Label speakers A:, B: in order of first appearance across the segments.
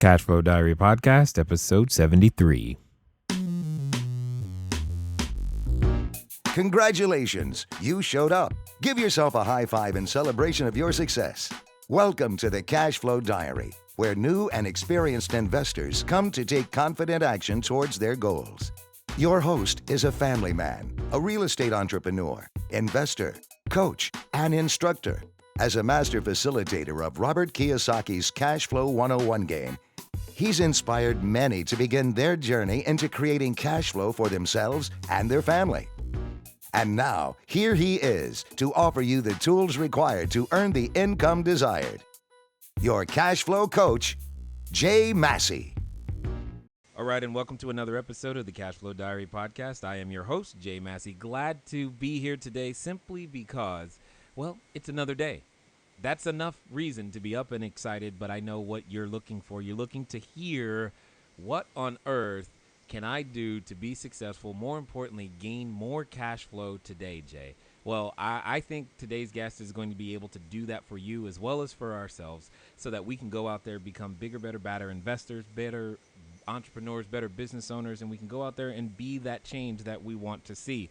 A: Cashflow Diary Podcast, episode 73.
B: Congratulations, you showed up. Give yourself a high five in celebration of your success. Welcome to the Cashflow Diary, where new and experienced investors come to take confident action towards their goals. Your host is a family man, a real estate entrepreneur, investor, coach, and instructor. As a master facilitator of Robert Kiyosaki's Cashflow 101 game, he's inspired many to begin their journey into creating cash flow for themselves and their family. And now, here he is to offer you the tools required to earn the income desired. Your cash flow coach, Jay Massey.
A: All right, and welcome to another episode of the Cashflow Diary Podcast. I am your host, Jay Massey. Glad to be here today simply because, well, it's another day. That's enough reason to be up and excited, but I know what you're looking for. You're looking to hear what on earth can I do to be successful, more importantly, gain more cash flow today, Jay? Well, I think today's guest is going to be able to do that for you as well as for ourselves so that we can go out there, become bigger, better, badder investors, better entrepreneurs, better business owners, and we can go out there and be that change that we want to see.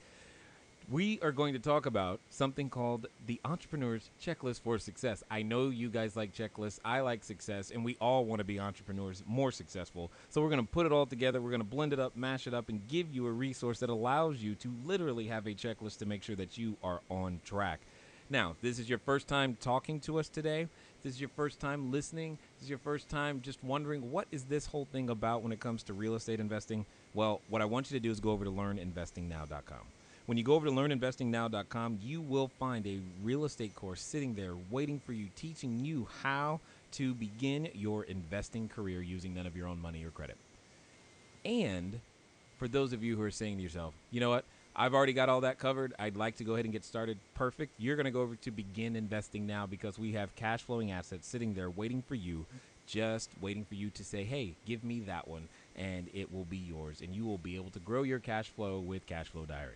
A: We are going to talk about something called the Entrepreneur's Checklist for Success. I know you guys like checklists. I like success, and we all want to be entrepreneurs more successful. So we're going to put it all together. We're going to blend it up, mash it up, and give you a resource that allows you to literally have a checklist to make sure that you are on track. Now, this is your first time talking to us today. This is your first time listening. This is your first time just wondering, what is this whole thing about when it comes to real estate investing? Well, what I want you to do is go over to learninvestingnow.com. When you go over to learninvestingnow.com, you will find a real estate course sitting there waiting for you, teaching you how to begin your investing career using none of your own money or credit. And for those of you who are saying to yourself, you know what, I've already got all that covered, I'd like to go ahead and get started. Perfect. You're going to go over to Begin Investing Now because we have cash flowing assets sitting there waiting for you, just waiting for you to say, hey, give me that one, and it will be yours. And you will be able to grow your cash flow with Cashflow Diary.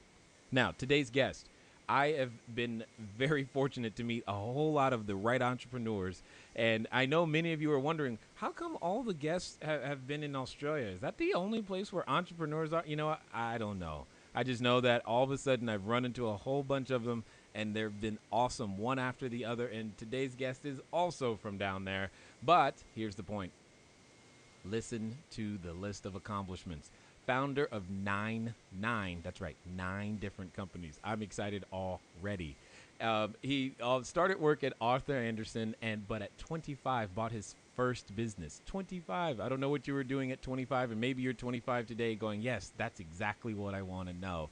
A: Now, today's guest, I have been very fortunate to meet a whole lot of the right entrepreneurs, and I know many of you are wondering, how come all the guests have been in Australia? Is that the only place where entrepreneurs are? You know, I don't know. I just know that all of a sudden I've run into a whole bunch of them, and they've been awesome one after the other, and today's guest is also from down there. But here's the point. Listen to the list of accomplishments. Founder of nine, that's right, 9 different companies. I'm excited already. He started work at Arthur Andersen, but at 25 bought his first business. 25. I don't know what you were doing at 25, and maybe you're 25 today going, yes, that's exactly what I want to know.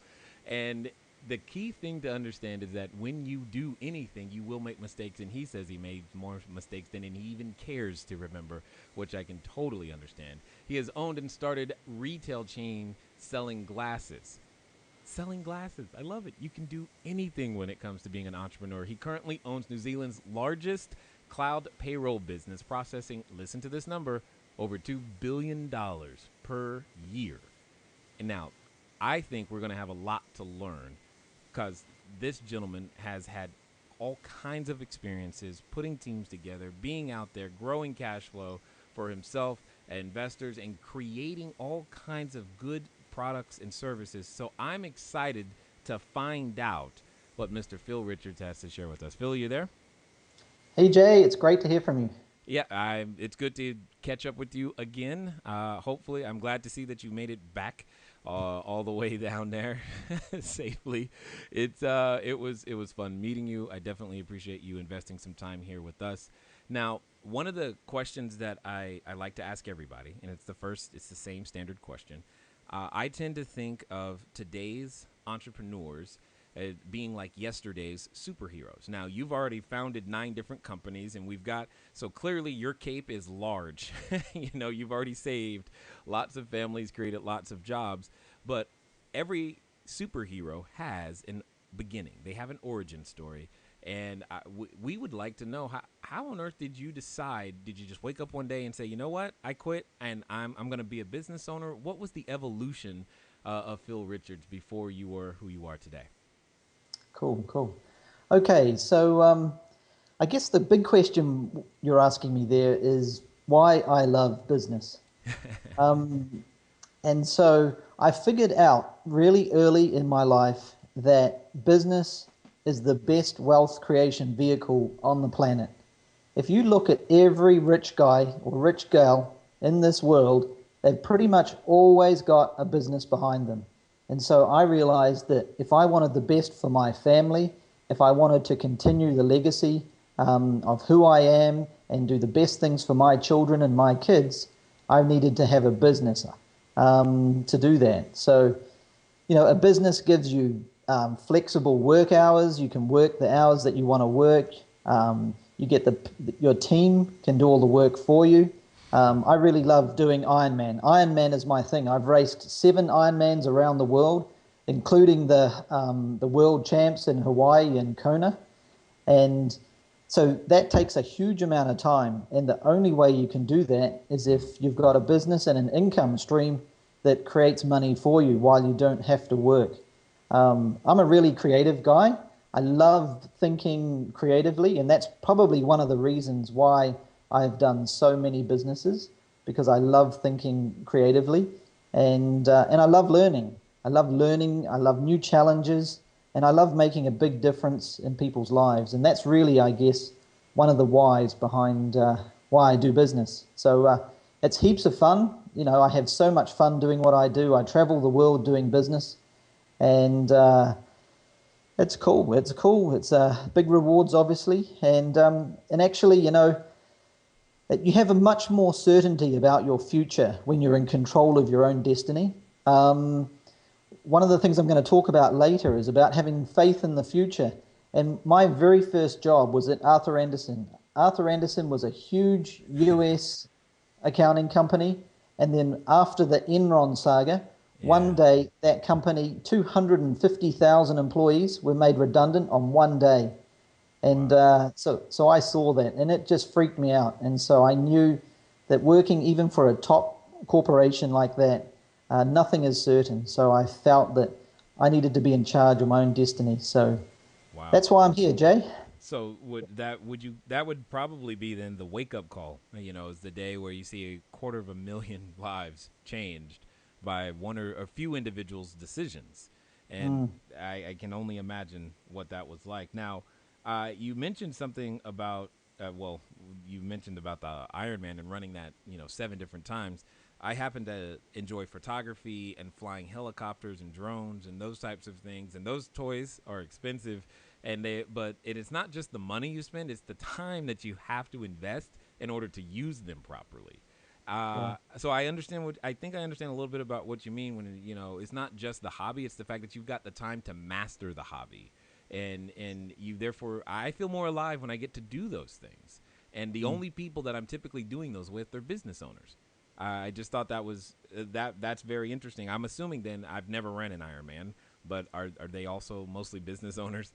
A: And the key thing to understand is that when you do anything, you will make mistakes, and he says he made more mistakes than he even cares to remember, which I can totally understand. He has owned and started retail chain selling glasses. Selling glasses. I love it. You can do anything when it comes to being an entrepreneur. He currently owns New Zealand's largest cloud payroll business, processing, listen to this number, over $2 billion per year. And now, I think we're going to have a lot to learn because this gentleman has had all kinds of experiences putting teams together, being out there, growing cash flow for himself, investors, and creating all kinds of good products and services. So I'm excited to find out what Mr. Phil Richards has to share with us. Phil, you there?
C: Hey, Jay, it's great to hear from you.
A: Yeah, it's good to catch up with you again. Hopefully, I'm glad to see that you made it back all the way down there safely. It was fun meeting you. I definitely appreciate you investing some time here with us. Now, one of the questions that I like to ask everybody, and it's the same standard question. I tend to think of today's entrepreneurs being like yesterday's superheroes. Now, you've already founded 9 different companies, and so clearly your cape is large. You know, you've already saved lots of families, created lots of jobs, but every superhero has a beginning. They have an origin story. And we would like to know, how on earth did you decide? Did you just wake up one day and say, you know what, I quit and I'm going to be a business owner? What was the evolution of Phil Richards before you were who you are today?
C: Cool. Okay, so I guess the big question you're asking me there is, why I love business. And so I figured out really early in my life that business is the best wealth creation vehicle on the planet. If you look at every rich guy or rich girl in this world, they've pretty much always got a business behind them. And so I realized that if I wanted the best for my family, if I wanted to continue the legacy of who I am and do the best things for my children and my kids, I needed to have a business to do that. So, a business gives you flexible work hours. You can work the hours that you want to work. You get your team can do all the work for you. I really love doing Ironman. Ironman is my thing. I've raced 7 Ironmans around the world, including the world champs in Hawaii and Kona. And so that takes a huge amount of time. And the only way you can do that is if you've got a business and an income stream that creates money for you while you don't have to work. I'm a really creative guy. I love thinking creatively, and that's probably one of the reasons why I've done so many businesses, because I love thinking creatively, and I love learning. I love learning. I love new challenges, and I love making a big difference in people's lives. And that's really, I guess, one of the whys behind why I do business. So it's heaps of fun. I have so much fun doing what I do. I travel the world doing business, and it's cool. It's cool. It's big rewards, obviously, and actually, that you have a much more certainty about your future when you're in control of your own destiny. One of the things I'm going to talk about later is about having faith in the future. And my very first job was at Arthur Andersen. Arthur Andersen was a huge US accounting company. And then after the Enron saga, one day that company, 250,000 employees were made redundant on one day. And so I saw that, and it just freaked me out. And so I knew that working even for a top corporation like that, nothing is certain. So I felt that I needed to be in charge of my own destiny. So that's why I'm here, Jay.
A: So that would probably be then the wake up call, is the day where you see 250,000 lives changed by one or a few individuals' decisions. And I can only imagine what that was like. Now, you mentioned something about, you mentioned about the Ironman and running that, 7 different times. I happen to enjoy photography and flying helicopters and drones and those types of things. And those toys are expensive. But it is not just the money you spend, it's the time that you have to invest in order to use them properly. So I understand I think I understand a little bit about what you mean when, it's not just the hobby, it's the fact that you've got the time to master the hobby. And you, therefore, I feel more alive when I get to do those things. And the only people that I'm typically doing those with are business owners. I just thought that was, that's very interesting. I'm assuming then I've never ran an Ironman, but are they also mostly business owners?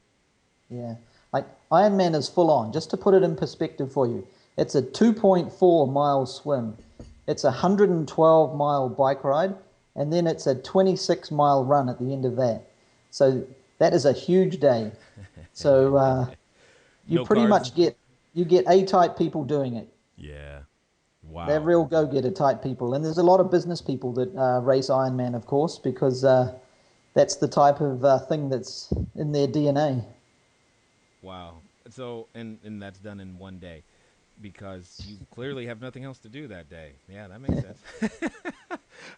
C: Yeah, like Ironman is full on. Just to put it in perspective for you, it's a 2.4-mile swim, it's a 112-mile bike ride, and then it's a 26-mile run at the end of that. So that is a huge day. So you
A: No
C: pretty
A: carbs?
C: much get A-type people doing it.
A: Yeah. Wow.
C: They're real go-getter type people, and there's a lot of business people that race Ironman, of course, because that's the type of thing that's in their DNA.
A: Wow. So, and that's done in one day because you clearly have nothing else to do that day. Yeah, that makes sense.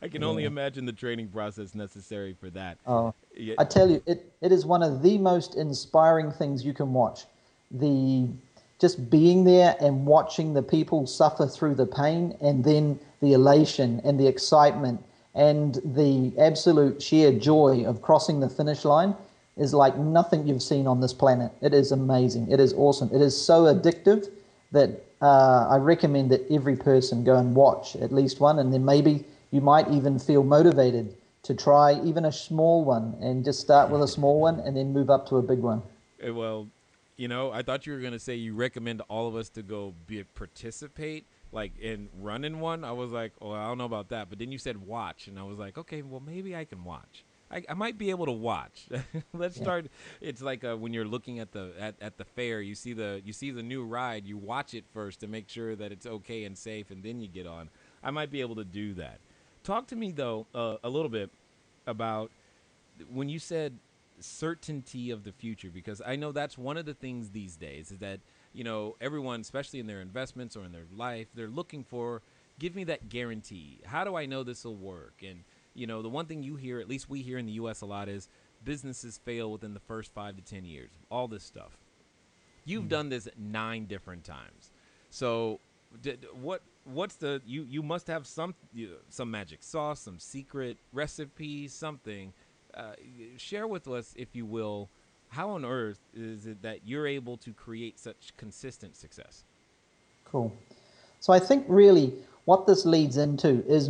A: I can only imagine the training process necessary for that.
C: Oh,
A: Yeah.
C: I tell you, it is one of the most inspiring things you can watch. Just being there and watching the people suffer through the pain, and then the elation and the excitement and the absolute sheer joy of crossing the finish line is like nothing you've seen on this planet. It is amazing. It is awesome. It is so addictive that I recommend that every person go and watch at least one, and then maybe you might even feel motivated to try even a small one, and just start with a small one and then move up to a big one.
A: Well, I thought you were going to say you recommend all of us to go participate, like in running one. I was like, oh, I don't know about that. But then you said watch, and I was like, okay, well, maybe I can watch. I might be able to watch. Let's
C: Yeah.
A: start. It's like when you're looking at the fair, you see the new ride. You watch it first to make sure that it's okay and safe, and then you get on. I might be able to do that. Talk to me though a little bit about when you said certainty of the future, because I know that's one of the things these days is that everyone, especially in their investments or in their life, they're looking for, give me that guarantee. How do I know this will work? And the one thing you hear, at least we hear in the U.S. a lot, is businesses fail within the first 5 to 10 years. All this stuff. You've done this 9 different times. So what's the you must have some magic sauce, some secret recipe, something. Share with us, if you will, how on earth is it that you're able to create such consistent success?
C: Cool. So I think really what this leads into is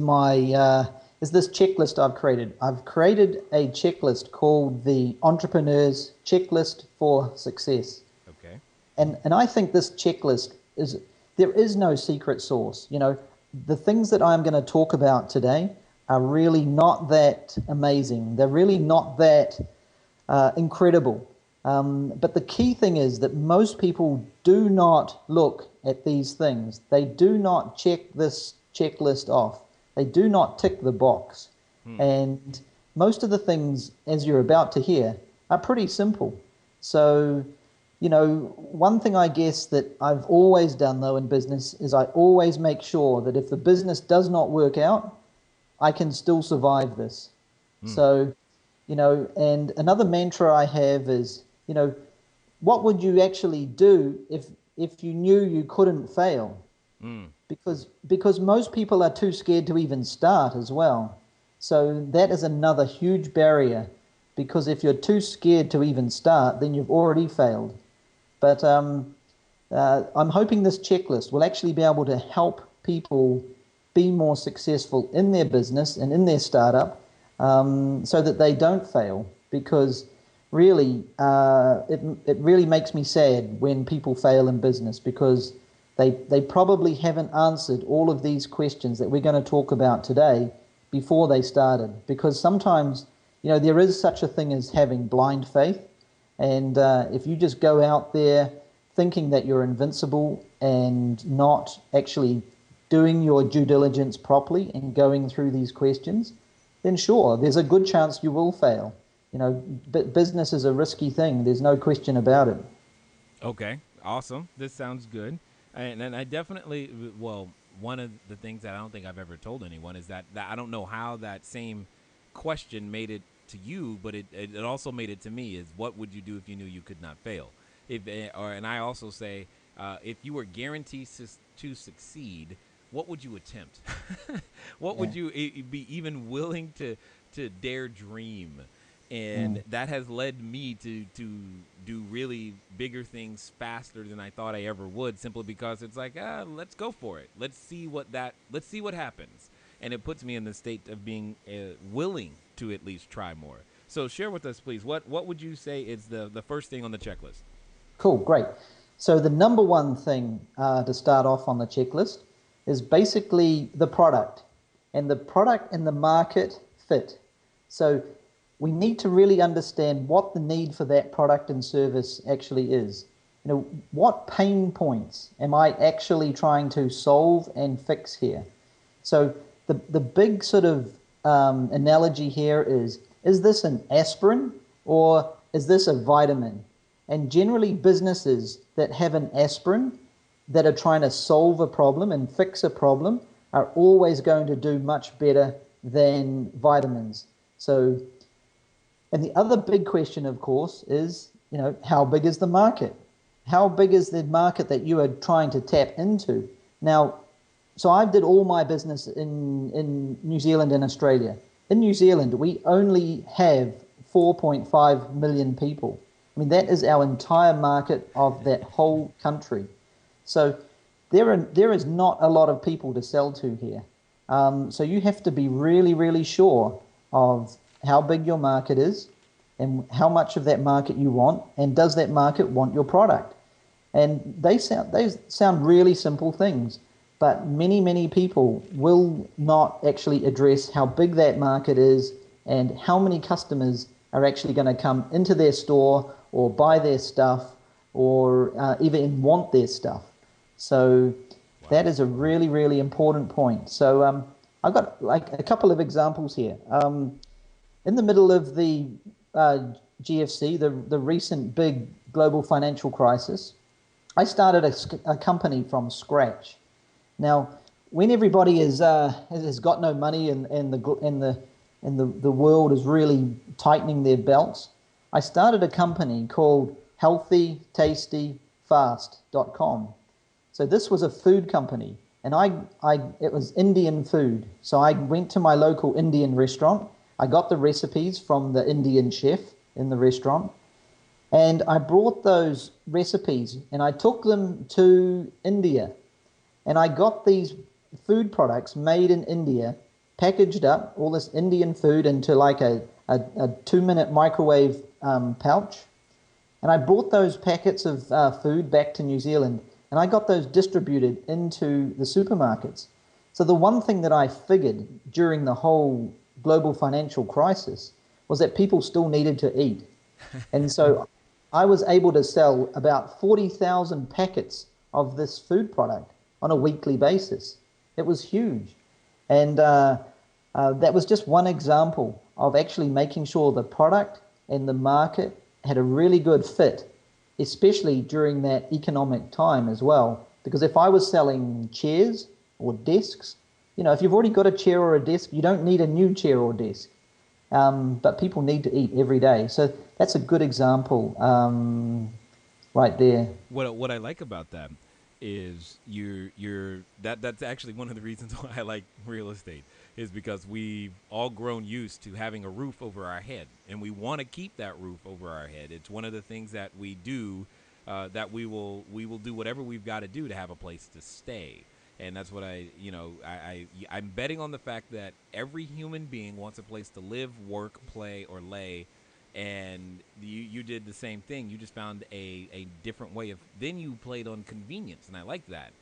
C: is this checklist I've created. I've created a checklist called the Entrepreneur's Checklist for Success.
A: Okay.
C: And I think this checklist there is no secret sauce. The things that I'm going to talk about today are really not that amazing. They're really not that incredible. But the key thing is that most people do not look at these things. They do not check this checklist off. They do not tick the box. And most of the things, as you're about to hear, are pretty simple. So, one thing I guess that I've always done, though, in business is I always make sure that if the business does not work out, I can still survive this. So, and another mantra I have is, what would you actually do if you knew you couldn't fail? Because most people are too scared to even start as well. So that is another huge barrier, because if you're too scared to even start, then you've already failed. But I'm hoping this checklist will actually be able to help people be more successful in their business and in their startup, so that they don't fail. Because really, it really makes me sad when people fail in business, because they probably haven't answered all of these questions that we're going to talk about today before they started. Because sometimes, there is such a thing as having blind faith. And if you just go out there thinking that you're invincible and not actually doing your due diligence properly and going through these questions, then sure, there's a good chance you will fail. Business is a risky thing. There's no question about it.
A: Okay, awesome. This sounds good. And I definitely, well, one of the things that I don't think I've ever told anyone is that I don't know how that same question made it to you, but it also made it to me, is what would you do if you knew you could not fail? And I also say, if you were guaranteed to succeed, what would you attempt? What would you be even willing to dare dream? And that has led me to do really bigger things faster than I thought I ever would, simply because it's like, let's go for it. Let's see what happens. And it puts me in the state of being willing to at least try more. So share with us, please, what would you say is the first thing on the checklist?
C: Cool, great. So the number one thing to start off on the checklist is basically the product. And the product and the market fit. So we need to really understand what the need for that product and service actually is. What pain points am I actually trying to solve and fix here? So the big sort of analogy here is this an aspirin or is this a vitamin? And generally businesses that have an aspirin that are trying to solve a problem and fix a problem are always going to do much better than vitamins. So, and the other big question, of course, is, how big is the market? How big is the market that you are trying to tap into? Now, so I did all my business in New Zealand and Australia. In New Zealand, we only have 4.5 million people. I mean, that is our entire market of that whole country. So there is not a lot of people to sell to here. So you have to be really, really sure of how big your market is and how much of that market you want, and does that market want your product? And they sound really simple things, but many, many people will not actually address how big that market is and how many customers are actually going to come into their store or buy their stuff or even want their stuff. So that is a really, really important point. So I've got like a couple of examples here. In the middle of the GFC, the recent big global financial crisis, I started a company from scratch. Now, when everybody has got no money and the world is really tightening their belts, I started a company called healthytastyfast.com. So this was a food company, and it was Indian food. So I went to my local Indian restaurant. I got the recipes from the Indian chef in the restaurant, and I brought those recipes and I took them to India, and I got these food products made in India, packaged up, all this Indian food into like a 2-minute microwave pouch. And I brought those packets of food back to New Zealand, and I got those distributed into the supermarkets. So the one thing that I figured during the whole global financial crisis was that people still needed to eat. And so I was able to sell about 40,000 packets of this food product on a weekly basis. It was huge. And that was just one example of actually making sure the product and the market had a really good fit, especially during that economic time as well. Because if I was selling chairs or desks, if you've already got a chair or a desk, you don't need a new chair or desk. But people need to eat every day. So that's a good example right there.
A: What I like about that is that's actually one of the reasons why I like real estate, is because we've all grown used to having a roof over our head, and we want to keep that roof over our head. It's one of the things that we do, that we will do whatever we've got to do to have a place to stay. And that's what I'm betting on the fact that every human being wants a place to live, work, play, or lay. And you did the same thing. You just found a different way of, then you played on convenience. And I like that.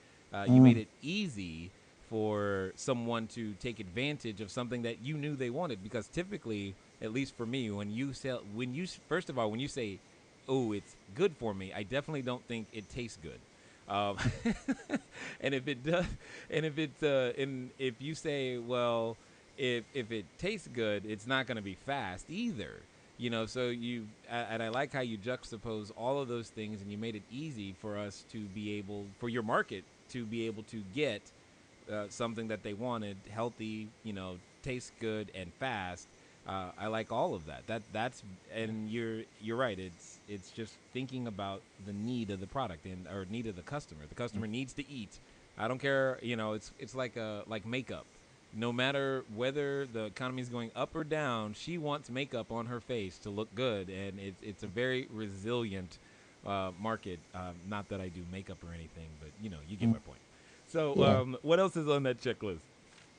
A: You made it easy for someone to take advantage of something that you knew they wanted. Because typically, at least for me, when you say, oh, it's good for me, I definitely don't think it tastes good. And if it does, and if you say, well, if it tastes good, it's not going to be fast either, so and I like how you juxtapose all of those things, and you made it easy for us to be able, for your market to be able to get something that they wanted, healthy, tastes good and fast. I like all of that. And you're right. It's just thinking about the need of the product or need of the customer. The customer needs to eat. I don't care. It's like makeup. No matter whether the economy is going up or down, she wants makeup on her face to look good, and it's a very resilient market. Not that I do makeup or anything, but you get my point. So what else is on that checklist?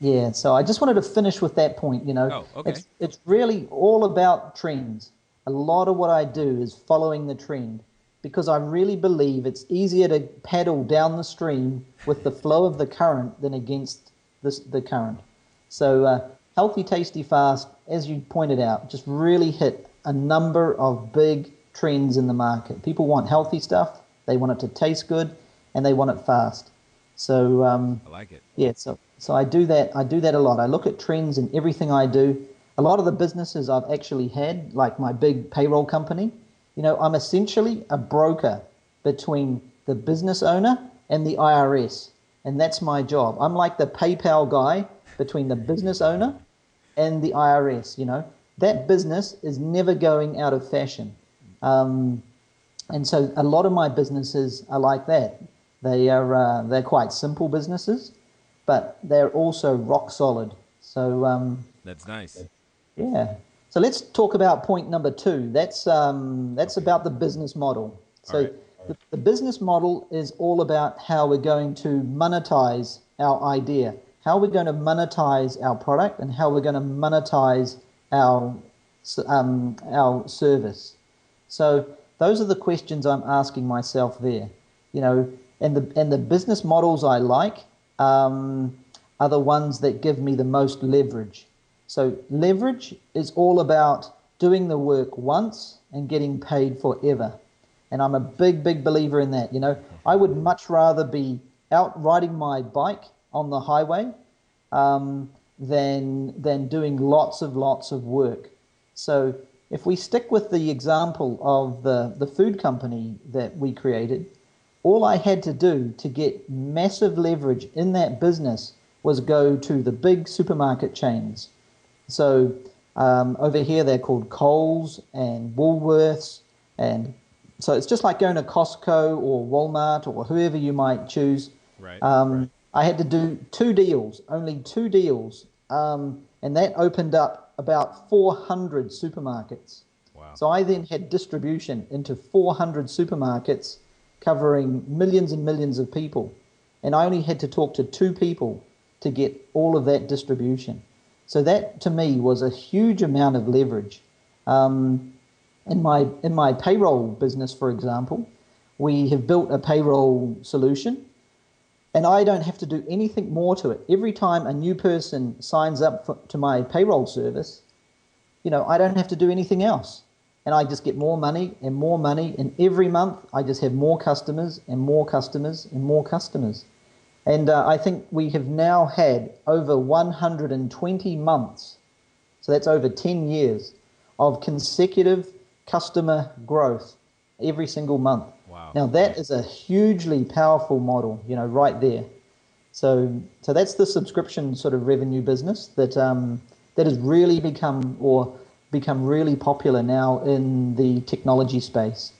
C: Yeah, so I just wanted to finish with that point.
A: Oh, okay.
C: It's really all about trends. A lot of what I do is following the trend, because I really believe it's easier to paddle down the stream with the flow of the current than against the current. So Healthy, Tasty, Fast, as you pointed out, just really hit a number of big trends in the market. People want healthy stuff, they want it to taste good, and they want it fast. So
A: I like it.
C: Yeah, so I do that a lot. I look at trends in everything I do. A lot of the businesses I've actually had, like my big payroll company, I'm essentially a broker between the business owner and the IRS. And that's my job. I'm like the PayPal guy between the business owner and the IRS. That business is never going out of fashion. And so a lot of my businesses are like that. They're quite simple businesses, but they're also rock solid. So
A: that's nice.
C: Yeah. So let's talk about point number 2. That's about the business model. So the business model is all about how we're going to monetize our idea, how we're going to monetize our product, and how we're going to monetize our service. So those are the questions I'm asking myself there. And the business models I like are the ones that give me the most leverage. So leverage is all about doing the work once and getting paid forever. And I'm a big, big believer in that. I would much rather be out riding my bike on the highway than doing lots of work. So if we stick with the example of the food company that we created, all I had to do to get massive leverage in that business was go to the big supermarket chains. So over here they're called Coles and Woolworths, and so it's just like going to Costco or Walmart or whoever you might choose.
A: Right.
C: I had to do only two deals, and that opened up about 400 supermarkets.
A: Wow.
C: So I then had distribution into 400 supermarkets covering millions and millions of people. And I only had to talk to two people to get all of that distribution. So that, to me, was a huge amount of leverage. In my payroll business, for example, we have built a payroll solution, and I don't have to do anything more to it. Every time a new person signs up to my payroll service, I don't have to do anything else. And I just get more money, and every month I just have more customers and more customers and more customers. And I think we have now had over 120 months, so that's over 10 years, of consecutive customer growth every single month.
A: Wow.
C: Now that is a hugely powerful model, right there. So that's the subscription sort of revenue business that has really become really popular now in the technology space.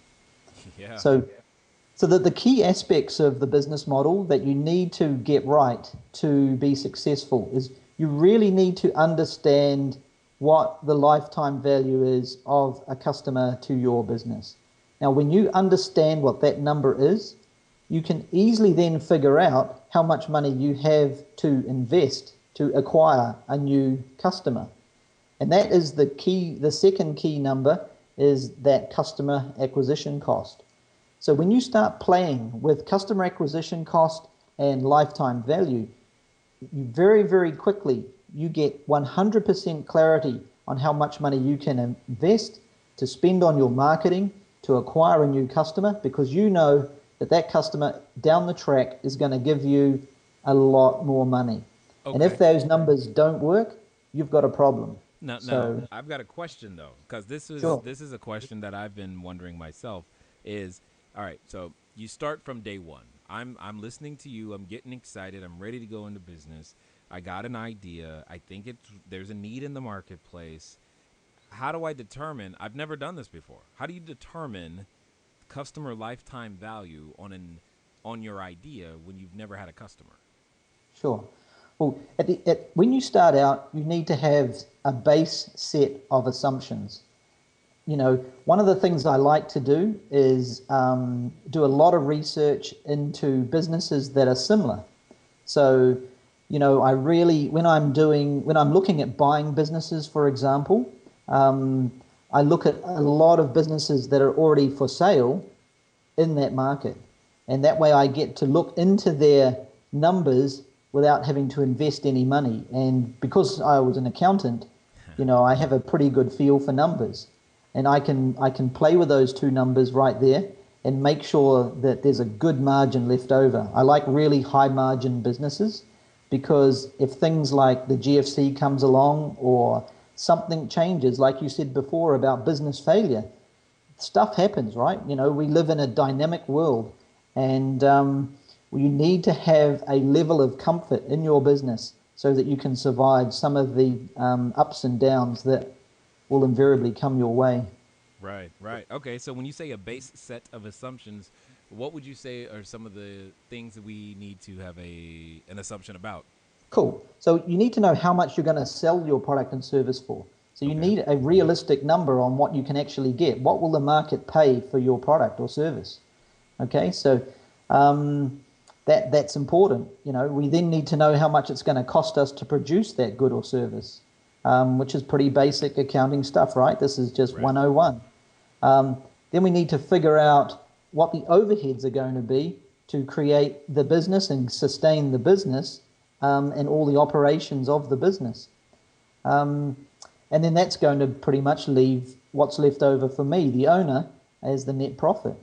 A: Yeah.
C: So that the key aspects of the business model that you need to get right to be successful is you really need to understand what the lifetime value is of a customer to your business. Now, when you understand what that number is, you can easily then figure out how much money you have to invest to acquire a new customer. And that is the key. The second key number is that customer acquisition cost. So when you start playing with customer acquisition cost and lifetime value, you very, very quickly, you get 100% clarity on how much money you can invest to spend on your marketing to acquire a new customer, because you know that customer down the track is going to give you a lot more money. Okay. And if those numbers don't work, you've got a problem.
A: Now, I've got a question though, because this is a question that I've been wondering myself. Is all right. So you start from day one. I'm listening to you. I'm getting excited. I'm ready to go into business. I got an idea. I think there's a need in the marketplace. How do I determine? I've never done this before. How do you determine customer lifetime value on your idea when you've never had a customer?
C: Sure. Well, when you start out, you need to have a base set of assumptions. One of the things I like to do is do a lot of research into businesses that are similar. So, when I'm looking at buying businesses, for example, I look at a lot of businesses that are already for sale in that market. And that way I get to look into their numbers without having to invest any money. And because I was an accountant, I have a pretty good feel for numbers. And I can play with those two numbers right there and make sure that there's a good margin left over. I like really high margin businesses, because if things like the GFC comes along or something changes, like you said before about business failure, stuff happens, right? We live in a dynamic world, and you need to have a level of comfort in your business so that you can survive some of the ups and downs that will invariably come your way.
A: Right. Okay, so when you say a base set of assumptions, what would you say are some of the things that we need to have an assumption about?
C: Cool. So you need to know how much you're going to sell your product and service for. So you need a realistic number on what you can actually get. What will the market pay for your product or service? Okay, so that's important. We then need to know how much it's going to cost us to produce that good or service, which is pretty basic accounting stuff, right? This is just 101. Then we need to figure out what the overheads are going to be to create the business and sustain the business, and all the operations of the business. And then that's going to pretty much leave what's left over for me, the owner, as the net profit.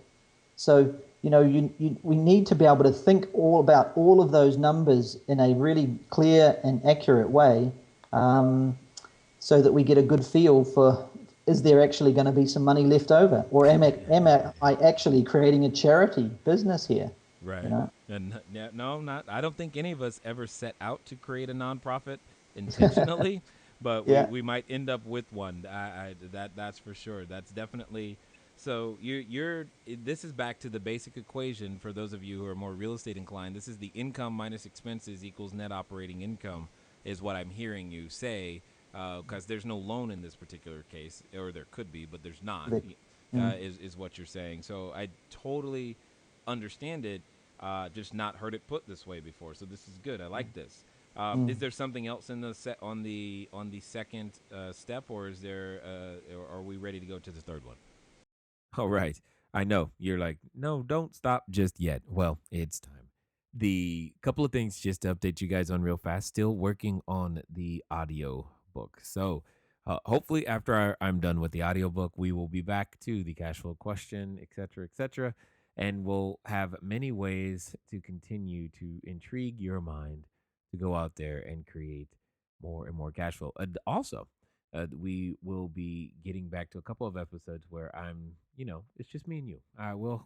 C: So, we need to be able to think about all of those numbers in a really clear and accurate way, so that we get a good feel for, is there actually going to be some money left over? Or am I actually creating a charity business here?
A: Right. And no, not. I don't think any of us ever set out to create a nonprofit intentionally, but
C: Yeah.
A: we might end up with one. That's for sure. That's definitely. So this is back to the basic equation for those of you who are more real estate inclined. This is the income minus expenses equals net operating income, is what I'm hearing you say, because there's no loan in this particular case, or there could be, but there's not. Is what you're saying. So I totally understand it, just not heard it put this way before. So this is good. I like this. Is there something else in the set on the second step, or is there? Or are we ready to go to the third one? All right. I know you're like, no, don't stop just yet. Well, it's time. The couple of things just to update you guys on real fast. Still working on the audio book. So hopefully after I'm done with the audiobook, we will be back to the cash flow question, et cetera, and we'll have many ways to continue to intrigue your mind to go out there and create more and more cash flow. Also, we will be getting back to a couple of episodes where it's just me and you.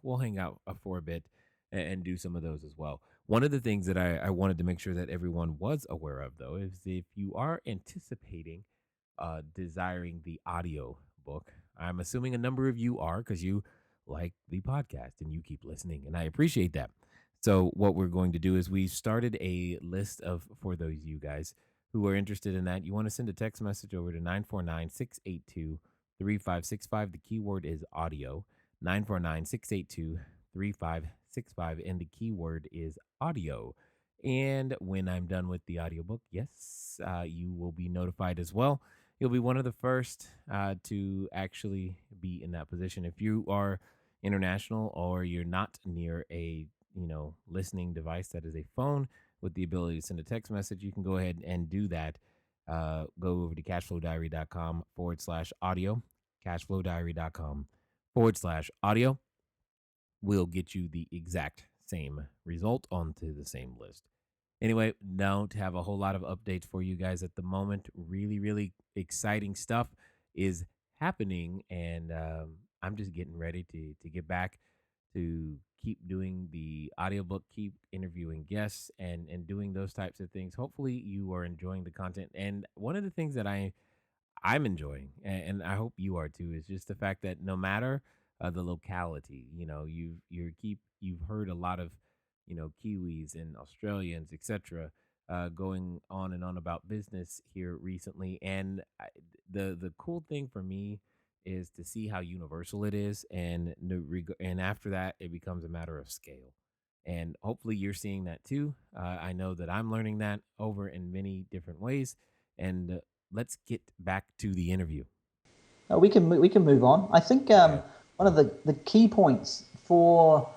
A: We'll hang out for a bit and do some of those as well. One of the things that I wanted to make sure that everyone was aware of, though, is if you are anticipating desiring the audio book, I'm assuming a number of you are, because you like the podcast and you keep listening, and I appreciate that. So what we're going to do is we started a list for those you guys who are interested in that. You want to send a text message over to 949-682-3565. The keyword is audio. 949-682-3565, and the keyword is audio. And when I'm done with the audiobook, yes, you will be notified as well. You'll be one of the first to actually be in that position. If you are international or you're not near a listening device that is a phone with the ability to send a text message, you can go ahead and do that. Go over to cashflowdiary.com/audio. Cashflowdiary.com/audio will get you the exact same result onto the same list. Anyway, don't have a whole lot of updates for you guys at the moment. Really, really exciting stuff is happening, and I'm just getting ready to get back to keep doing the audiobook, keep interviewing guests, and doing those types of things. Hopefully, you are enjoying the content. And one of the things that I'm enjoying, and I hope you are too, is just the fact that no matter the locality, you've heard a lot of Kiwis and Australians, etc., going on and on about business here recently. And the cool thing for me is to see how universal it is, and after that, it becomes a matter of scale. And hopefully, you're seeing that too. I know that I'm learning that over in many different ways. And let's get back to the interview.
C: We can move on. I think one of the key points for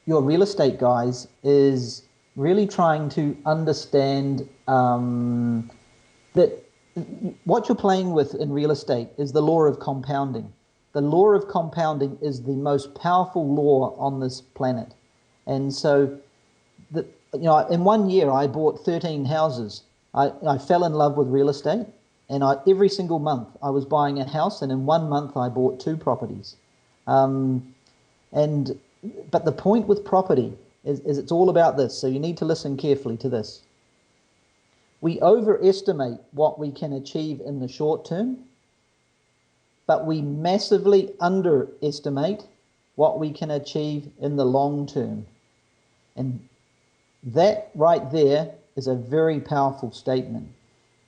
C: your real estate guys is really trying to understand that what you're playing with in real estate is the law of compounding. The law of compounding is the most powerful law on this planet. And so, in 1 year, I bought 13 houses. I fell in love with real estate, and every single month I was buying a house, and in 1 month I bought 2 properties. But the point with property is it's all about this, so you need to listen carefully to this. We overestimate what we can achieve in the short term, but we massively underestimate what we can achieve in the long term. And that right there is a very powerful statement,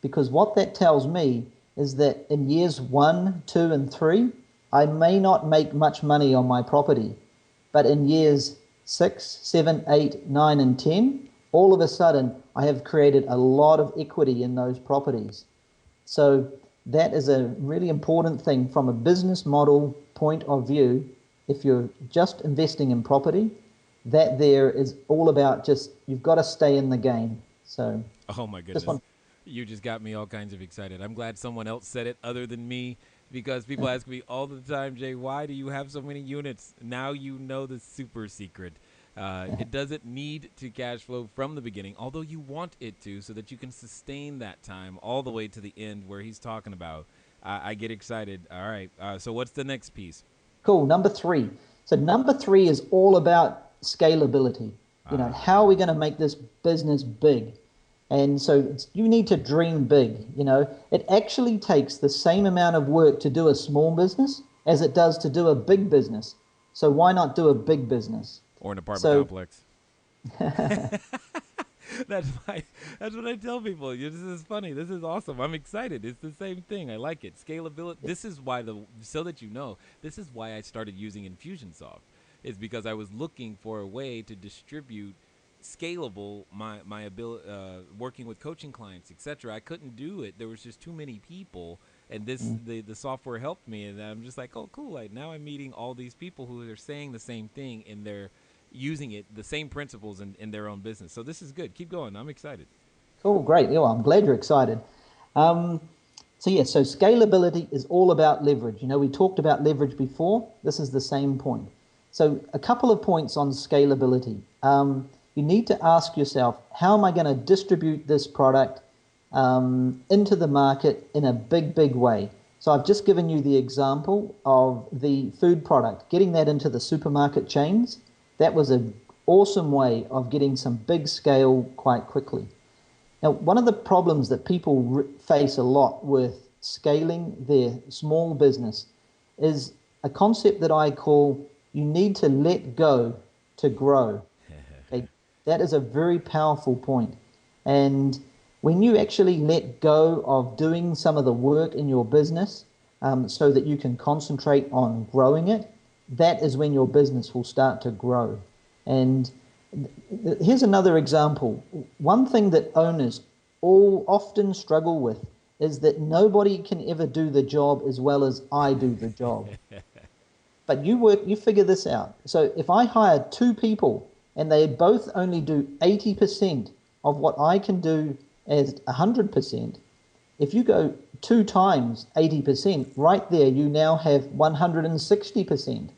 C: because what that tells me is that in years 1, 2, and 3, I may not make much money on my property, but in years 6, 7, 8, 9, and 10, all of a sudden I have created a lot of equity in those properties. So that is a really important thing from a business model point of view. If you're just investing in property, that there is all about you've got to stay in the game. So,
A: oh my goodness. You just got me all kinds of excited. I'm glad someone else said it other than me because people ask me all the time, Jay, why do you have so many units? Now you know the super secret. It doesn't need to cash flow from the beginning, although you want it to so that you can sustain that time all the way to the end where he's talking about. I get excited. All right. So what's the next piece?
C: Cool. Number three. So number three is all about scalability. How are we going to make this business big? And so you need to dream big. It actually takes the same amount of work to do a small business as it does to do a big business. So why not do a big business?
A: Or an apartment
C: So
A: complex. That's that's what I tell people. This is funny. This is awesome. I'm excited. It's the same thing. I like it. Scalability. This is why so that you know, this is why I started using Infusionsoft. Is because I was looking for a way to distribute scalable my ability working with coaching clients, etc. I couldn't do it. There was just too many people, and the software helped me, and I'm just like, oh cool. Like now I'm meeting all these people who are saying the same thing and they're using it, the same principles in their own business. So this is good. Keep going. I'm excited.
C: cool, great. Yeah, well, I'm glad you're excited. So scalability is all about leverage. We talked about leverage before. This is the same point. So a couple of points on scalability. You need to ask yourself, how am I going to distribute this product into the market in a big way? So I've just given you the example of the food product, getting that into the supermarket chains. That was an awesome way of getting some big scale quite quickly. Now, one of the problems that people face a lot with scaling their small business is a concept that I call you need to let go to grow. Okay? That is a very powerful point. And when you actually let go of doing some of the work in your business so that you can concentrate on growing it, that is when your business will start to grow. And here's another example. One thing that owners all often struggle with is that nobody can ever do the job as well as I do the job. But you figure this out. So if I hire two people and they both only do 80% of what I can do as 100%, if you go 2 times 80%, right there you now have 160%.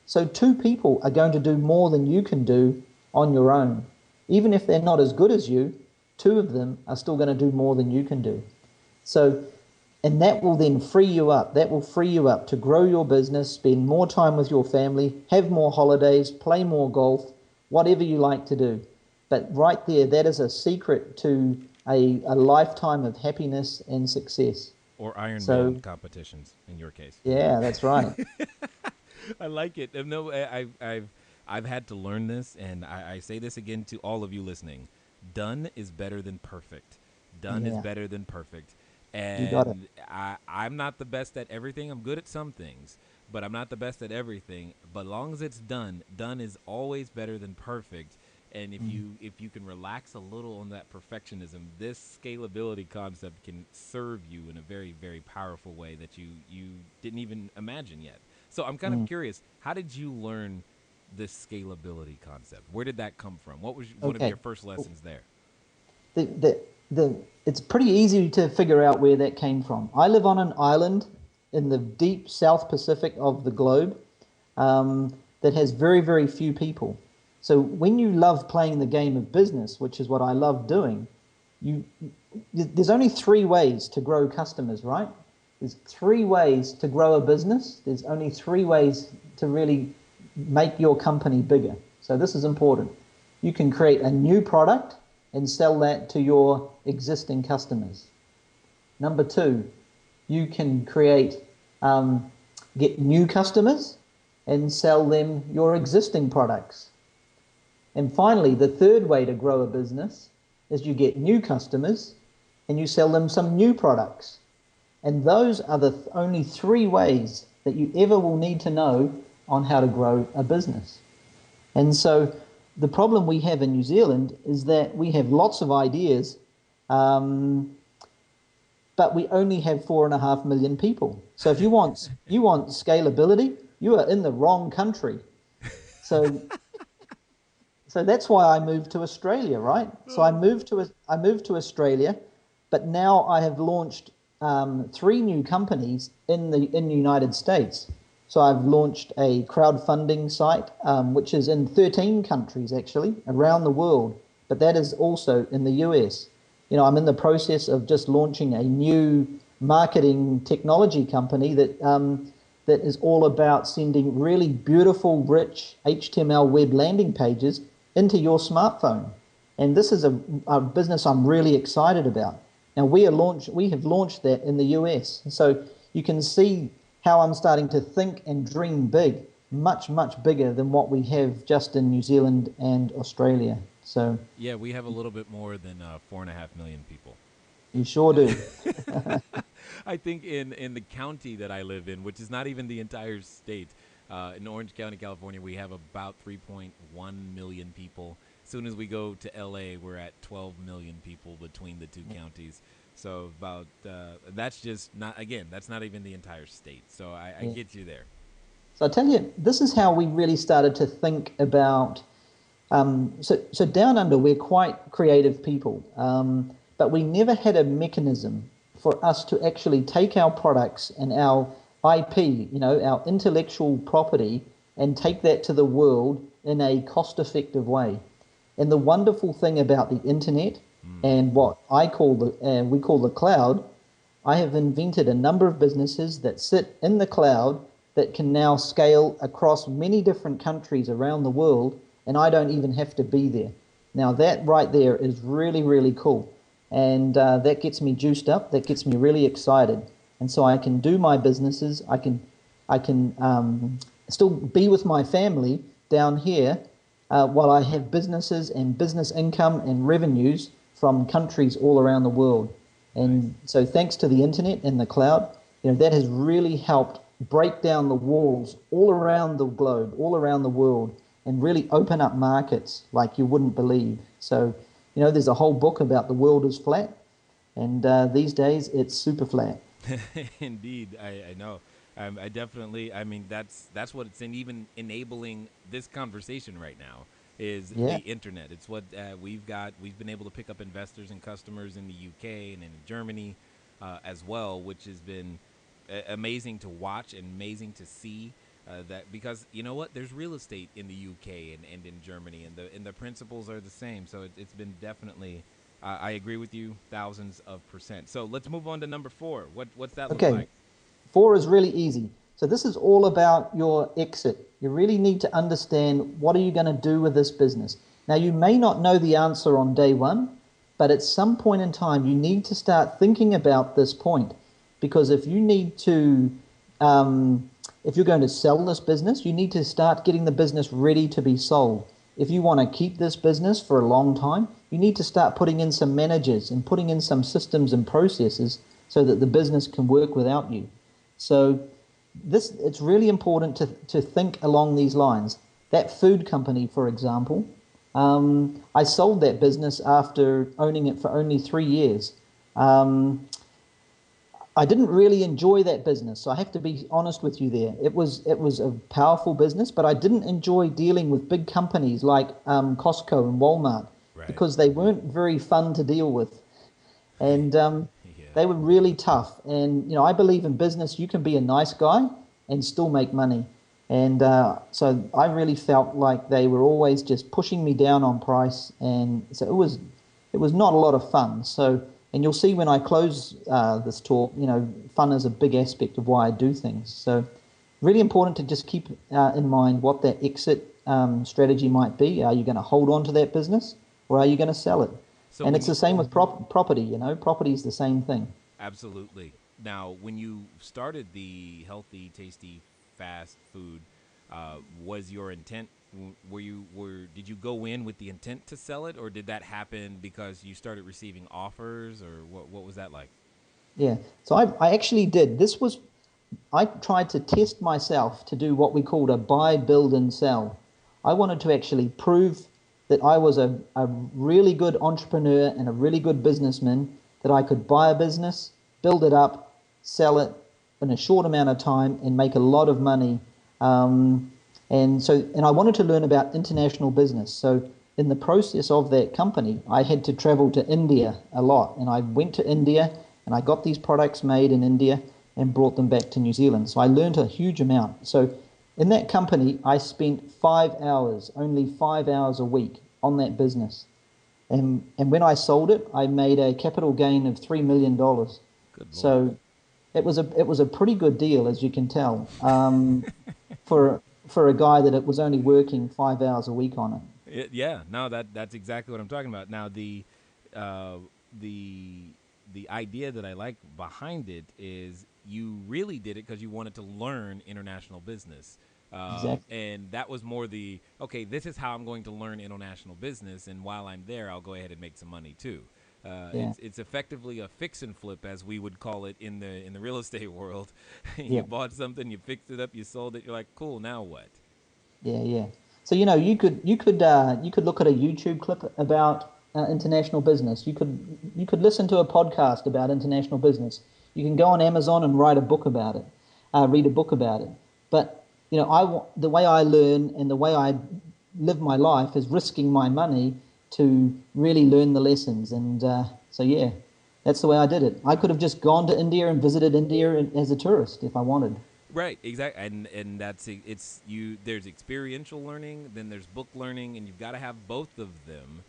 C: So 2 people are going to do more than you can do on your own. Even if they're not as good as you, 2 of them are still going to do more than you can do. So, and that will then free you up. That will free you up to grow your business, spend more time with your family, have more holidays, play more golf, whatever you like to do. But right there, that is a secret to a lifetime of happiness and success.
A: Or Ironman competitions in your case.
C: Yeah, that's right.
A: I like it. No, I've had to learn this, and I say this again to all of you listening. Done is better than perfect. Done is better than perfect. And
C: You got it.
A: I'm not the best at everything. I'm good at some things, but I'm not the best at everything. But long as it's done is always better than perfect. And if you can relax a little on that perfectionism, this scalability concept can serve you in a very, very powerful way that you didn't even imagine yet. So I'm kind of curious, how did you learn this scalability concept? Where did that come from? What was one of your first lessons there?
C: It's pretty easy to figure out where that came from. I live on an island in the deep South Pacific of the globe that has very, very few people. So when you love playing the game of business, which is what I love doing, there's only 3 ways to grow customers, right? There's 3 ways to grow a business. There's only 3 ways to really make your company bigger. So this is important. You can create a new product and sell that to your existing customers. Number 2, you can get new customers and sell them your existing products. And finally, the 3rd way to grow a business is you get new customers and you sell them some new products. And those are the only 3 ways that you ever will need to know on how to grow a business. And so the problem we have in New Zealand is that we have lots of ideas, but we only have 4.5 million people. So if you want scalability, you are in the wrong country. So that's why I moved to Australia, right? So I moved to Australia But now I have launched 3 new companies in the United States. So I've launched a crowdfunding site, which is in 13 countries actually around the world, but that is also in the US. I'm in the process of just launching a new marketing technology company that is all about sending really beautiful, rich HTML web landing pages into your smartphone. And this is a business I'm really excited about. Now we have launched that in the US. So you can see how I'm starting to think and dream big, much, much bigger than what we have just in New Zealand and Australia. So
A: Yeah, we have a little bit more than 4.5 million people.
C: you sure do.
A: I think in the county that I live in, which is not even the entire state, in Orange County, California, we have about 3.1 million people. As soon as we go to LA, we're at 12 million people between the two counties. So about that's just not, again, that's not even the entire state. So I get you there.
C: So I tell you, this is how we really started to think about. So down under, we're quite creative people, but we never had a mechanism for us to actually take our products and our IP, our intellectual property, and take that to the world in a cost-effective way. And the wonderful thing about the internet and what we call the cloud, I have invented a number of businesses that sit in the cloud that can now scale across many different countries around the world, and I don't even have to be there. Now that right there is really, really cool. And that gets me juiced up, that gets me really excited. And so I can do my businesses, I can still be with my family down here while I have businesses and business income and revenues from countries all around the world. And so thanks to the internet and the cloud, that has really helped break down the walls all around the globe, all around the world, and really open up markets like you wouldn't believe. So, there's a whole book about the world is flat, and these days it's super flat.
A: Indeed, I know. I definitely, that's what it's in, even enabling this conversation right now is the internet. It's what we've been able to pick up investors and customers in the UK and in Germany as well, which has been amazing to watch and amazing to see. That because you know what, there's real estate in the UK and in Germany, and the principles are the same. So it's been definitely, I agree with you, thousands of %. So let's move on to number 4. What's that look like?
C: 4 is really easy. So this is all about your exit. You really need to understand what are you going to do with this business. Now you may not know the answer on day one, but at some point in time you need to start thinking about this point, because if you need to if you're going to sell this business, you need to start getting the business ready to be sold. If you want to keep this business for a long time, you need to start putting in some managers and putting in some systems and processes so that the business can work without you. So it's really important to think along these lines. That food company, for example, I sold that business after owning it for only 3 years. I didn't really enjoy that business, so I have to be honest with you there. It was a powerful business, but I didn't enjoy dealing with big companies like Costco and Walmart, because they weren't very fun to deal with, and they were really tough. And I believe in business, you can be a nice guy and still make money. And so I really felt like they were always just pushing me down on price, and so it was not a lot of fun. So. And you'll see when I close this talk, fun is a big aspect of why I do things. So really important to just keep in mind what that exit strategy might be. Are you going to hold on to that business, or are you going to sell it? So and it's the same with property. Property is the same thing.
A: Absolutely. Now, when you started the healthy, tasty, fast food, was your intent? Did you go in with the intent to sell it, or did that happen because you started receiving offers, or what was that like?
C: Yeah, so I actually did. I tried to test myself to do what we called a buy, build, and sell. I wanted to actually prove that I was a really good entrepreneur and a really good businessman, that I could buy a business, build it up, sell it in a short amount of time, and make a lot of money. And I wanted to learn about international business. So, in the process of that company, I had to travel to India a lot. And I went to India and I got these products made in India and brought them back to New Zealand. So I learned a huge amount. So in that company, I spent 5 hours, only 5 hours a week on that business. And when I sold it, I made a capital gain of $3 million.
A: Good Lord.
C: So it was a pretty good deal, as you can tell, for a guy that it was only working 5 hours a week on it.
A: Yeah, no, that's exactly what I'm talking about. Now uh, the the idea that I like behind it is you really did it because you wanted to learn international business.
C: Exactly.
A: And that was more the, okay, this is how I'm going to learn international business, and while I'm there, I'll go ahead and make some money too.
C: Yeah.
A: It's effectively a fix and flip, as we would call it in the real estate world. You
C: Yeah.
A: bought something, you fixed it up, you sold it. You're like, cool. Now what?
C: Yeah, yeah. So you could look at a YouTube clip about international business. You could listen to a podcast about international business. You can go on Amazon and write a book about it, read a book about it. But the way I learn and the way I live my life is risking my money to really learn the lessons. And so yeah, that's the way I did it. I could have just gone to India and visited India as a tourist if I wanted.
A: Right, exactly, and that's it's you. There's experiential learning, then there's book learning, and you've got to have both of them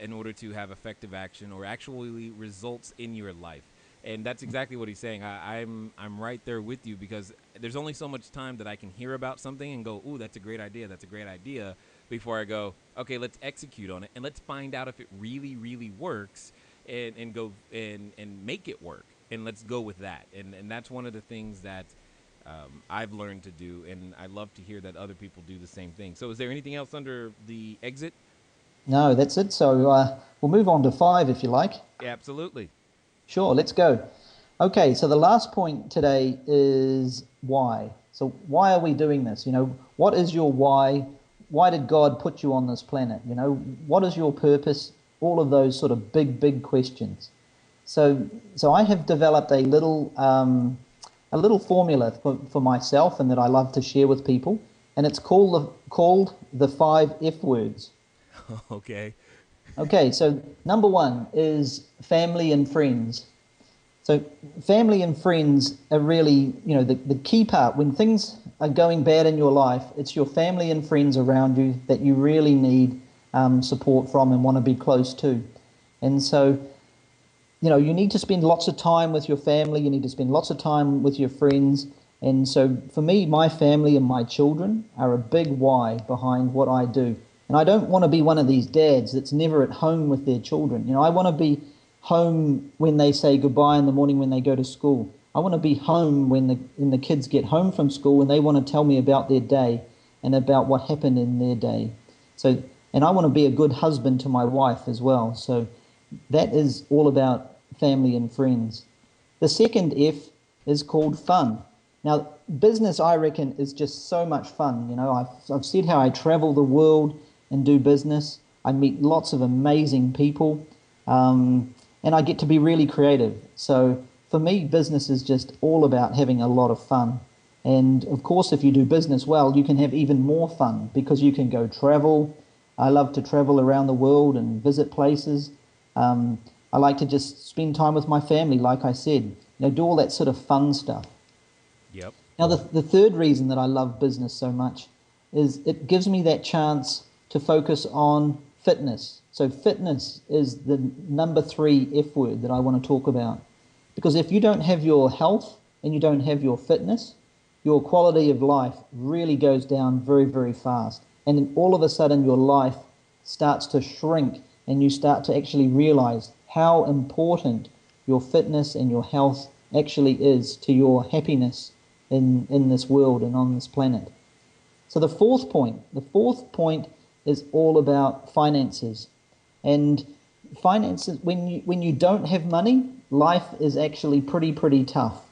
A: in order to have effective action or actually results in your life. And that's exactly what he's saying. I'm right there with you because there's only so much time that I can hear about something and go, "Ooh, that's a great idea. That's a great idea," before I go, "Okay, let's execute on it and let's find out if it really works, and go and make it work, and let's go with that." And that's one of the things that I've learned to do, and I love to hear that other people do the same thing. So is there anything else under the exit?
C: No, that's it. So we'll move on to 5 if you like.
A: Yeah, absolutely.
C: Sure, let's go. Okay, so the last point today is why. So why are we doing this? What is your why? Why did God put you on this planet? What is your purpose? All of those sort of big questions. So I have developed a little formula for myself and that I love to share with people, and it's called the 5 F words.
A: Okay.
C: Okay, so number 1 is family and friends. So family and friends are really, the key part. When things are going bad in your life, it's your family and friends around you that you really need support from and want to be close to. And so, you need to spend lots of time with your family. You need to spend lots of time with your friends. And so for me, my family and my children are a big why behind what I do. And I don't want to be one of these dads that's never at home with their children. I want to be home when they say goodbye in the morning when they go to school. I want to be home when the kids get home from school and they want to tell me about their day and about what happened in their day. So, and I want to be a good husband to my wife as well. So that is all about family and friends. The second F is called fun. Now, business, I reckon, is just so much fun. I've said how I travel the world and do business. I meet lots of amazing people, and I get to be really creative. So for me, business is just all about having a lot of fun. And of course, if you do business well, you can have even more fun because you can go travel. I love to travel around the world and visit places. I like to just spend time with my family, like I said, do all that sort of fun stuff.
A: Yep.
C: Now, the third reason that I love business so much is it gives me that chance to focus on fitness. So fitness is the number 3 F word that I want to talk about. Because if you don't have your health and you don't have your fitness, your quality of life really goes down very fast. And then all of a sudden your life starts to shrink and you start to actually realize how important your fitness and your health actually is to your happiness in this world and on this planet. So the fourth point is all about finances. And finances, when you don't have money, life is actually pretty tough.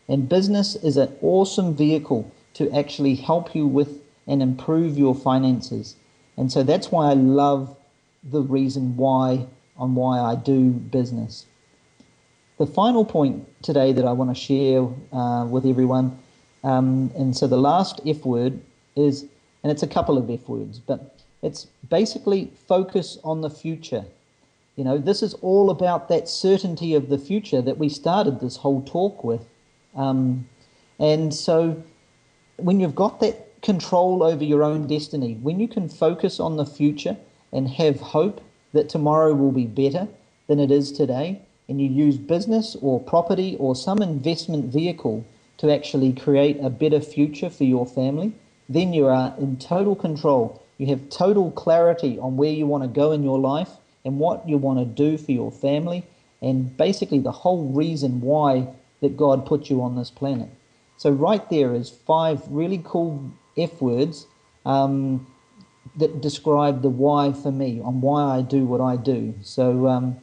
C: And business is an awesome vehicle to actually help you with and improve your finances. And so that's why I love the reason why I do business. The final point today that I want to share with everyone, and so the last F word is, and it's a couple of F words, but It's basically focus on the future. This is all about that certainty of the future that we started this whole talk with. And so when you've got that control over your own destiny, when you can focus on the future and have hope that tomorrow will be better than it is today, and you use business or property or some investment vehicle to actually create a better future for your family, then you are in total control. You have total clarity on where you want to go in your life and what you want to do for your family, and basically the whole reason why that God put you on this planet. So right there is 5 really cool F words that describe the why for me, on why I do what I do. So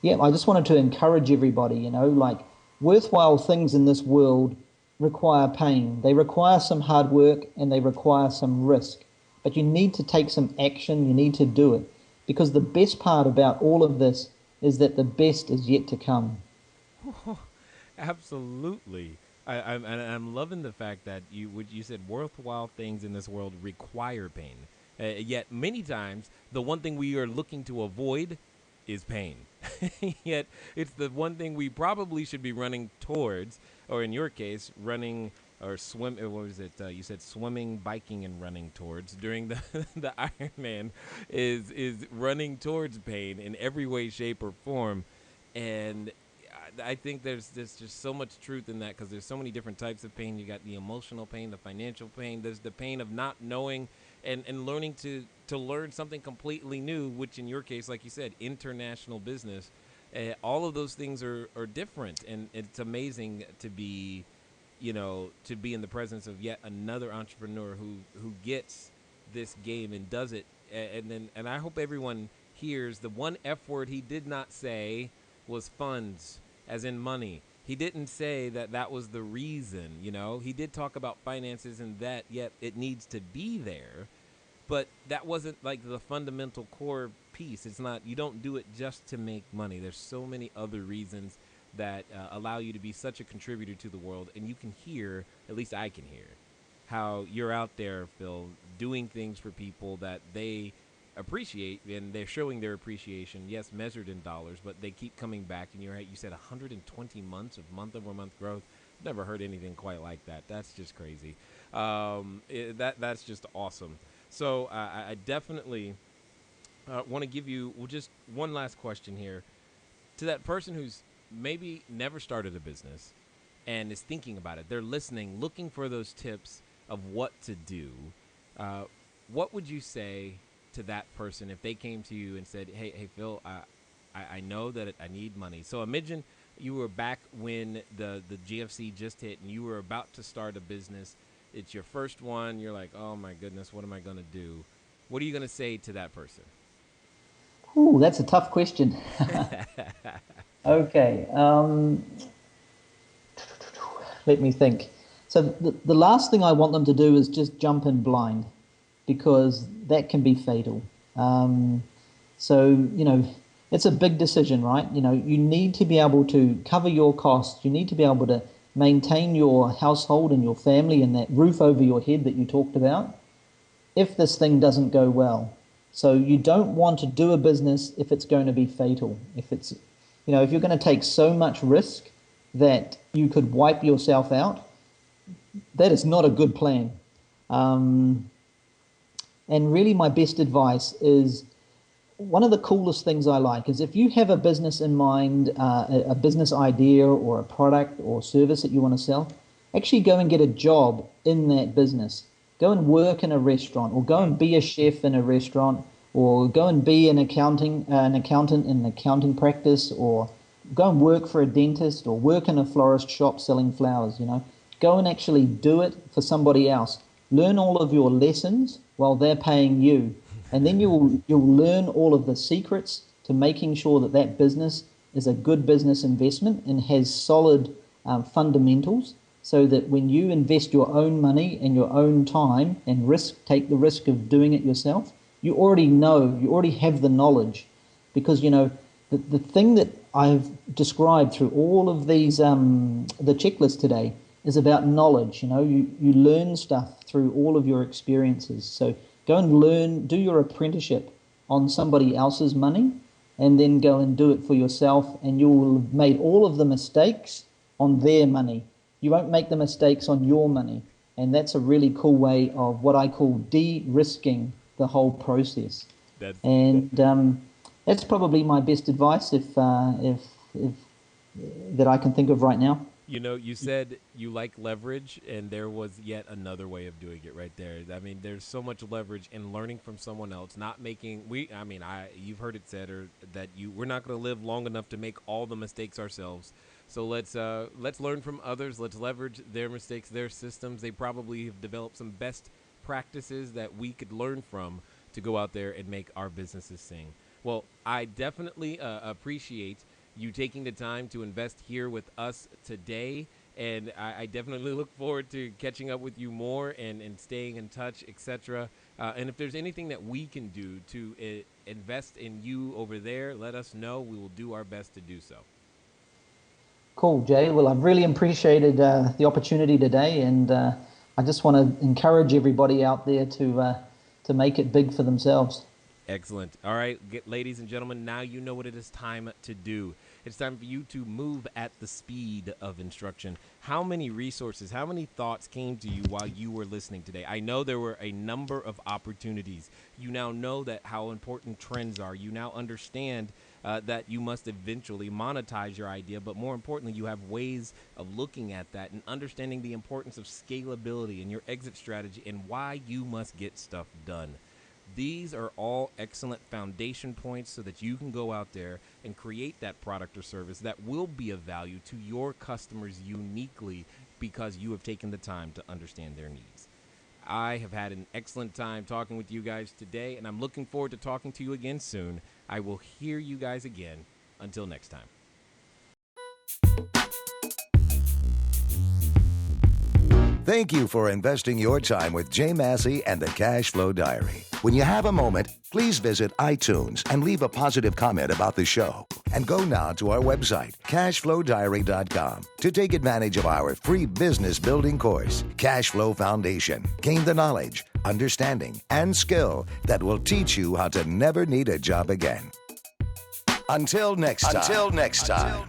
C: yeah, I just wanted to encourage everybody, like worthwhile things in this world require pain. They require some hard work and they require some risk. But you need to take some action, you need to do it. Because the best part about all of this is that the best is yet to come.
A: Absolutely. I'm loving the fact that you said worthwhile things in this world require pain. Yet many times the one thing we are looking to avoid is pain. Yet it's the one thing we probably should be running towards, or in your case, running or swim. What was it? You said swimming, biking, and running towards during the the Ironman is running towards pain in every way, shape, or form, and I think there's just so much truth in that, because there's so many different types of pain. You got the emotional pain, the financial pain. There's the pain of not knowing and learning to learn something completely new, which in your case, like you said, international business. All of those things are different, and it's amazing to be, to be in the presence of yet another entrepreneur who gets this game and does it. And I hope everyone hears the one F word he did not say was funds, as in money. He didn't say that was the reason, He did talk about finances and that, yet it needs to be there. But that wasn't like the fundamental core piece. It's not, you don't do it just to make money. There's so many other reasons that allow you to be such a contributor to the world. And you can hear, at least I can hear, how you're out there, Phil, doing things for people that they appreciate, and they're showing their appreciation, yes, measured in dollars, but they keep coming back. And you're right, you said 120 months of month-over-month growth. Never heard anything quite like that. That's just crazy. That's just awesome. So I definitely want to give you just one last question here. To that person who's maybe never started a business and is thinking about it, they're listening, looking for those tips of what to do. What would you say to that person if they came to you and said, hey Phil, I know that I need money. So imagine you were back when the GFC just hit and you were about to start a business. It's your first one. You're like, oh my goodness, what am I going to do? What are you going to say to that person?
C: Ooh, that's a tough question. Okay. Let me think. So the last thing I want them to do is just jump in blind, because that can be fatal. So, it's a big decision, right? You need to be able to cover your costs. You need to be able to maintain your household and your family and that roof over your head that you talked about if this thing doesn't go well. So you don't want to do a business if it's going to be fatal. If it's, if you're going to take so much risk that you could wipe yourself out, that is not a good plan. And really my best advice is, one of the coolest things I like is, if you have a business in mind, a business idea or a product or service that you want to sell, actually go and get a job in that business. Go and work in a restaurant, or go and be a chef in a restaurant, or go and be an accountant in an accounting practice, or go and work for a dentist, or work in a florist shop selling flowers. Go and actually do it for somebody else. Learn all of your lessons while they're paying you. And then you'll learn all of the secrets to making sure that business is a good business investment and has solid fundamentals, so that when you invest your own money and your own time and take the risk of doing it yourself, you already have the knowledge. Because, the thing that I've described through all of these, the checklist today, is about knowledge. You learn stuff through all of your experiences. So Go and learn, do your apprenticeship on somebody else's money, and then go and do it for yourself, and you will have made all of the mistakes on their money. You won't make the mistakes on your money. And that's a really cool way of what I call de-risking the whole process. That's probably my best advice if that I can think of right now.
A: You know, you said you like leverage, and there was yet another way of doing it right there. I mean, there's so much leverage in learning from someone else, not making you've heard it said that we're not going to live long enough to make all the mistakes ourselves. So let's learn from others. Let's leverage their mistakes, their systems. They probably have developed some best practices that we could learn from to go out there and make our businesses sing. Well, I definitely appreciate you taking the time to invest here with us today, and I definitely look forward to catching up with you more and staying in touch, etc. And if there's anything that we can do to invest in you over there, let us know. We will do our best to do so.
C: Cool, Jay. Well, I've really appreciated the opportunity today, and I just want to encourage everybody out there to make it big for themselves.
A: Excellent. All right, ladies and gentlemen, now you know what it is time to do. It's time for you to move at the speed of instruction. How many resources, how many thoughts came to you while you were listening today? I know there were a number of opportunities. You now know that how important trends are. You now understand that you must eventually monetize your idea, but more importantly, you have ways of looking at that and understanding the importance of scalability and your exit strategy and why you must get stuff done. These are all excellent foundation points so that you can go out there and create that product or service that will be of value to your customers uniquely because you have taken the time to understand their needs. I have had an excellent time talking with you guys today, and I'm looking forward to talking to you again soon. I will hear you guys again. Until next time.
B: Thank you for investing your time with Jay Massey and the Cashflow Diary. When you have a moment, please visit iTunes and leave a positive comment about the show. And go now to our website, CashFlowDiary.com, to take advantage of our free business building course, Cashflow Foundation. Gain the knowledge, understanding, and skill that will teach you how to never need a job again. Until next time.